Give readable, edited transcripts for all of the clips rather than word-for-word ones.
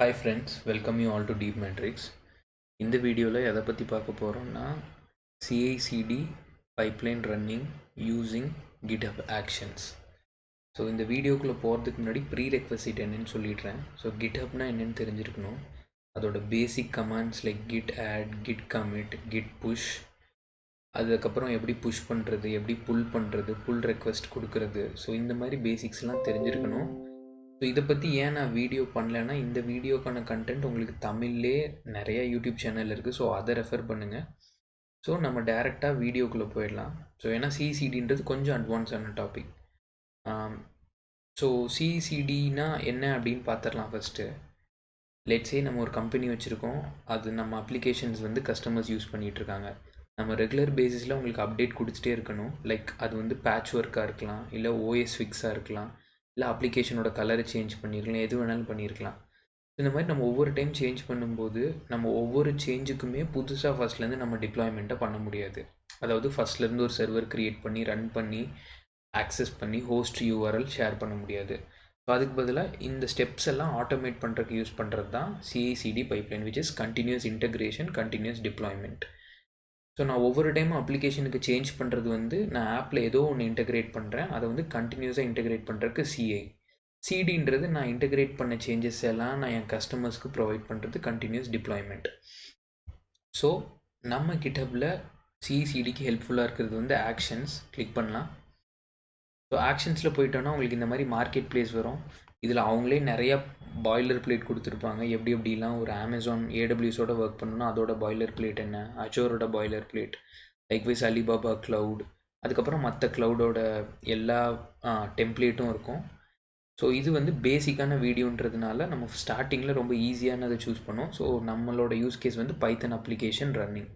Hi friends, welcome you all to Deep Metrics. இந்த வீடியோவில் எதை பற்றி பார்க்க போகிறோம்னா CI/CD pipeline running using GitHub actions. So இந்த வீடியோக்குள்ளே போகிறதுக்கு முன்னாடி ப்ரீரெக்வசிட் என்னன்னு சொல்லிடுறேன். ஸோ GitHubனா என்னென்னு தெரிஞ்சிருக்கணும். அதோட basic commands like git add, git commit, git push, அதுக்கப்புறம் எப்படி புஷ் பண்ணுறது, எப்படி புல் பண்ணுறது, புல் ரெக்வெஸ்ட் கொடுக்கறது. ஸோ இந்த மாதிரி பேசிக்ஸ்லாம் தெரிஞ்சிருக்கணும். ஸோ இதை பற்றி ஏன் நான் வீடியோ பண்ணலைன்னா, இந்த வீடியோக்கான கண்டென்ட் உங்களுக்கு தமிழ்லே நிறைய யூடியூப் சேனல் இருக்குது. ஸோ அதை ரெஃபர் பண்ணுங்கள். ஸோ நம்ம டேரெக்டாக வீடியோக்குள்ளே போயிடலாம். ஸோ ஏன்னா சிசிடின்றது கொஞ்சம் அட்வான்ஸான டாபிக். ஸோ சிசிடினா என்ன அப்படின்னு பார்த்துடலாம். ஃபஸ்ட்டு லெட்ஸே நம்ம ஒரு கம்பெனி வச்சுருக்கோம். அது நம்ம அப்ளிகேஷன்ஸ் வந்து கஸ்டமர்ஸ் யூஸ் பண்ணிகிட்ருக்காங்க. நம்ம ரெகுலர் பேசிஸில் உங்களுக்கு அப்டேட் கொடுத்துட்டே இருக்கணும். லைக் அது வந்து பேட்ச் ஒர்க்காக இருக்கலாம், இல்லை ஓஎஸ் ஃபிக்ஸாக இருக்கலாம், இல்லை அப்ளிகேஷனோட கலரை சேஞ்ச் பண்ணியிருக்கலாம், எது வேணாலும் பண்ணியிருக்கலாம். இந்த மாதிரி நம்ம ஒவ்வொரு டைம் சேஞ்ச் பண்ணும்போது நம்ம ஒவ்வொரு சேஞ்சுக்குமே புதுசாக ஃபஸ்ட்லேருந்து நம்ம டிப்ளாய்மெண்ட்டை பண்ண முடியாது. அதாவது ஃபஸ்ட்லேருந்து ஒரு சர்வர் க்ரியேட் பண்ணி ரன் பண்ணி ஆக்சஸ் பண்ணி ஹோஸ்ட் யூஆர்எல் ஷேர் பண்ண முடியாது. ஸோ அதுக்கு பதிலாக இந்த ஸ்டெப்ஸ் எல்லாம் ஆட்டோமேட் பண்ணுறதுக்கு யூஸ் பண்ணுறது தான் CI/CD pipeline, which is continuous integration, continuous deployment. So நான் ஒவ்வொரு டைமும் அப்ளிகேஷனுக்கு சேஞ்ச் பண்ணுறது வந்து நான் ஆப்பில் ஏதோ ஒன்று இன்டகிரேட் பண்ணுறேன், அதை வந்து கண்டினியூஸாக இன்டகிரேட் பண்ணுறதுக்கு CI. சிடின்றது நான் இன்டகிரேட் பண்ண சேஞ்சஸ் எல்லாம் நான் என் கஸ்டமர்ஸ்க்கு ப்ரொவைட் பண்ணுறது கண்டினியூஸ் டிப்ளாய்மெண்ட். ஸோ நம்ம GitHubல CI/CDக்கு ஹெல்ப்ஃபுல்லாக இருக்கிறது வந்து ஆக்ஷன்ஸ். கிளிக் பண்ணலாம். ஸோ ஆக்ஷன்ஸில் போயிட்டோன்னா உங்களுக்கு இந்த மாதிரி மார்க்கெட் பிளேஸ் வரும். இதில் அவங்களே நிறையா பாய்லர் பிளேட் கொடுத்துருப்பாங்க. எப்படிலாம் ஒரு அமேசான் AWSோட ஒர்க் பண்ணணும்னா அதோட பாய்லர் பிளேட் என்ன, அஜோரோட boiler plate, likewise Alibaba cloud, அதுக்கப்புறம் மற்ற க்ளவுடோட எல்லா டெம்ப்ளேட்டும் இருக்கும். ஸோ இது வந்து பேசிக்கான வீடியோன்றதுனால நம்ம ஸ்டார்டிங்கில் ரொம்ப ஈஸியானதை சூஸ் பண்ணோம். ஸோ நம்மளோட யூஸ் கேஸ் வந்து பைத்தன் அப்ளிகேஷன் ரன்னிங்.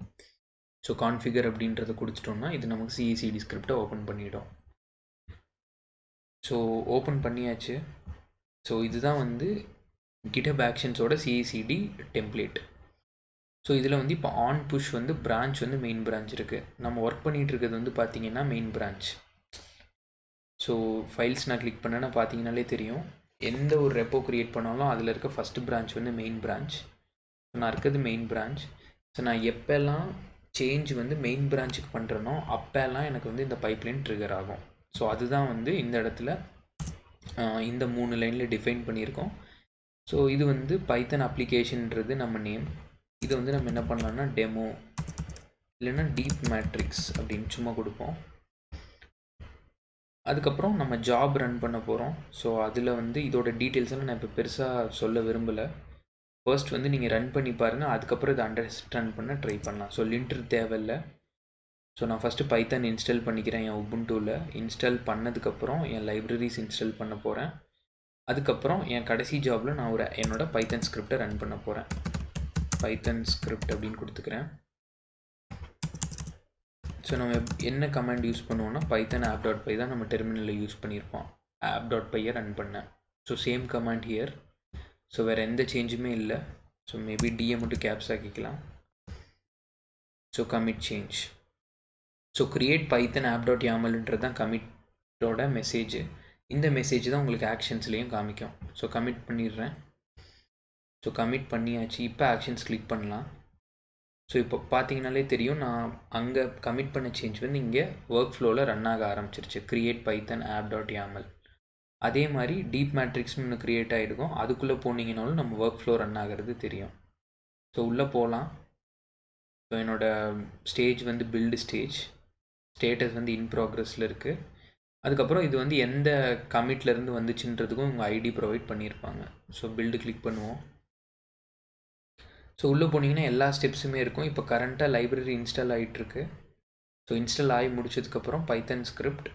ஸோ கான்ஃபிகர் அப்படின்றத கொடுத்துட்டோம்னா இது நமக்கு CI/CD ஸ்கிரிப்டை ஓப்பன் பண்ணிவிடும். ஸோ ஓப்பன் பண்ணியாச்சு. ஸோ இதுதான் வந்து GitHub ஆக்ஷன்ஸோட CI/CD டெம்ப்ளேட். ஸோ இதில் வந்து இப்போ ஆன் புஷ் வந்து பிரான்ச் வந்து மெயின் பிரான்ச் இருக்குது. நம்ம ஒர்க் பண்ணிகிட்டு இருக்கிறது வந்து பார்த்திங்கன்னா மெயின் பிரான்ச். ஸோ ஃபைல்ஸ் நான் கிளிக் பண்ணேன்னா பார்த்தீங்கன்னாலே தெரியும், எந்த ஒரு ரெப்போ க்ரியேட் பண்ணாலும் அதில் இருக்க ஃபஸ்ட்டு பிரான்ச் வந்து மெயின் பிரான்ச். ஸோ நான் இருக்கிறது மெயின் பிரான்ச். ஸோ நான் எப்போல்லாம் சேஞ்ச் வந்து மெயின் பிரான்ச்சுக்கு பண்ணுறேனோ அப்போல்லாம் எனக்கு வந்து இந்த பைப்லைன் ட்ரிகர் ஆகும். ஸோ அதுதான் வந்து இந்த இடத்துல இந்த 3 லைனில் டிஃபைன் பண்ணியிருக்கோம். ஸோ இது வந்து பைத்தன் அப்ளிகேஷன்ன்றது நம்ம நேம். இதை வந்து நம்ம என்ன பண்ணலாம்னா டெமோ இல்லைன்னா டீப் மேட்ரிக்ஸ் அப்படின்னு சும்மா கொடுப்போம். அதுக்கப்புறம் நம்ம ஜாப் ரன் பண்ண போகிறோம். ஸோ அதில் வந்து இதோட டீட்டெயில்ஸ் எல்லாம் நான் இப்போ பெருசாக சொல்ல விரும்பலை. ஃபர்ஸ்ட் வந்து நீங்கள் ரன் பண்ணி பாருங்கள், அதுக்கப்புறம் இதை அண்டர்ஸ்டாண்ட் பண்ண ட்ரை பண்ணலாம். ஸோ லிண்டர் தேவையில்லை. ஸோ நான் ஃபஸ்ட்டு பைத்தன் இன்ஸ்டால் பண்ணிக்கிறேன் என் உபுண்டுவில். இன்ஸ்டால் பண்ணதுக்கப்புறம் என் லைப்ரரிஸ் இன்ஸ்டால் பண்ண போகிறேன். அதுக்கப்புறம் என் கடைசி ஜாபில் நான் என்னோட பைத்தன் ஸ்கிரிப்டை ரன் பண்ண போகிறேன். பைத்தன் ஸ்கிரிப்ட் அப்படின்னு கொடுத்துக்கிறேன். ஸோ நம்ம என்ன கமாண்ட் யூஸ் பண்ணுவோம்னா பைத்தன் app.py தான் நம்ம டெர்மினலில் யூஸ் பண்ணியிருப்போம். app.pyயை ரன் பண்ணேன். So same command here. So வேறு எந்த சேஞ்சுமே இல்லை. ஸோ மேபி டிஏ மட்டும் கேப்ஸ் ஆக்கிக்கலாம். So commit change. So create Python app.yamlன்றது தான் கமிட்டோட மெசேஜ். இந்த மெசேஜ் தான் உங்களுக்கு ஆக்ஷன்ஸ்லேயும் காமிக்கும். ஸோ கமிட் பண்ணிடுறேன். ஸோ கமிட் பண்ணியாச்சு. இப்போ ஆக்ஷன்ஸ் கிளிக் பண்ணலாம். ஸோ இப்போ பார்த்தீங்கனாலே தெரியும், நான் அங்கே கமிட் பண்ண சேஞ்ச் வந்து இங்கே ஒர்க் ஃப்ளோவில் ரன் ஆக ஆரம்பிச்சிருச்சு. கிரியேட் பைத்தன் app.yaml. அதே மாதிரி டீப் மேட்ரிக்ஸ்னு ஒன்று க்ரியேட் ஆகிருக்கும். அதுக்குள்ளே போனீங்கனாலும் நம்ம ஒர்க் ஃப்ளோ ரன் ஆகிறது தெரியும். ஸோ உள்ளே போகலாம். ஸோ என்னோடய ஸ்டேஜ் வந்து பில்டு ஸ்டேஜ். ஸ்டேட்டஸ் வந்து இன் ப்ராக்ரஸில் இருக்குது. அதுக்கப்புறம் இது வந்து எந்த கமிட்லேருந்து வந்துச்சுன்றதுக்கும் உங்கள் ஐடி ப்ரொவைட் பண்ணியிருப்பாங்க. ஸோ பில்டு கிளிக் பண்ணுவோம். ஸோ உள்ளே போனீங்கன்னா எல்லா ஸ்டெப்ஸுமே இருக்கும். இப்போ கரண்ட்டாக லைப்ரரி இன்ஸ்டால் ஆகிட்டுருக்கு. ஸோ இன்ஸ்டால் ஆகி முடிச்சதுக்கப்புறம் பைத்தன் ஸ்கிரிப்ட்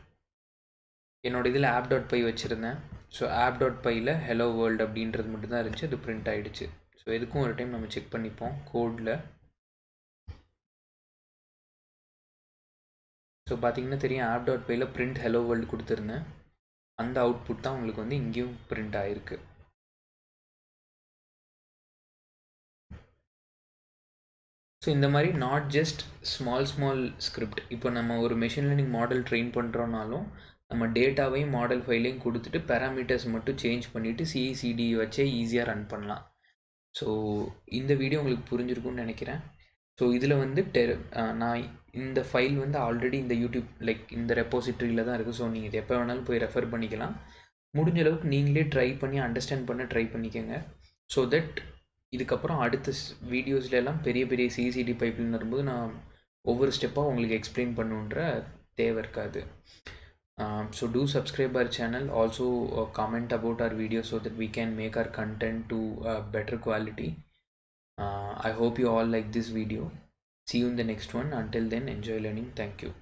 என்னோட இதில் app.py வச்சுருந்தேன். ஸோ app.pyயில் hello world அப்படின்றது மட்டும்தான் இருந்துச்சு. அது பிரிண்ட் ஆகிடுச்சு. ஸோ எதுக்கும் ஒரு டைம் நம்ம செக் பண்ணிப்போம் கோடில். ஸோ பார்த்தீங்கன்னா தெரியும், app.pyயில் print hello world கொடுத்துருந்தேன். அந்த அவுட்புட் தான் உங்களுக்கு வந்து இங்கேயும் பிரிண்ட் ஆகிருக்கு. ஸோ இந்த மாதிரி நாட் ஜஸ்ட் ஸ்மால் ஸ்கிரிப்ட். இப்போ நம்ம ஒரு மெஷின் லேர்னிங் மாடல் ட்ரெயின் பண்ணுறோன்னாலும் நம்ம டேட்டாவையும் மாடல் ஃபைலையும் கொடுத்துட்டு பேராமீட்டர்ஸ் மட்டும் சேஞ்ச் பண்ணிவிட்டு CI/CD வச்சே ஈஸியாக ரன் பண்ணலாம். ஸோ இந்த வீடியோ உங்களுக்கு புரிஞ்சிருக்கும்னு நினைக்கிறேன். ஸோ இதில் வந்து நான் இந்த ஃபைல் வந்து ஆல்ரெடி இந்த யூடியூப் இந்த ரெப்போசிட்டரியில் தான் இருக்குது. ஸோ நீங்கள் இது எப்போ வேணாலும் போய் ரெஃபர் பண்ணிக்கலாம். முடிஞ்ச அளவுக்கு நீங்களே ட்ரை பண்ணி அண்டர்ஸ்டாண்ட் பண்ண ட்ரை பண்ணிக்கோங்க. ஸோ தட் இதுக்கப்புறம் அடுத்த வீடியோஸ்லாம் பெரிய பெரிய சிசிடி பைப்லைன் வரும்போது நான் ஒவ்வொரு ஸ்டெப்பாக உங்களுக்கு எக்ஸ்பிளைன் பண்ணுன்ற தேவை இருக்காது. So do subscribe our channel. Also comment about our video so that we can make our content to better quality. I hope you all like this video. See you in the next one. Until then, enjoy learning. Thank you.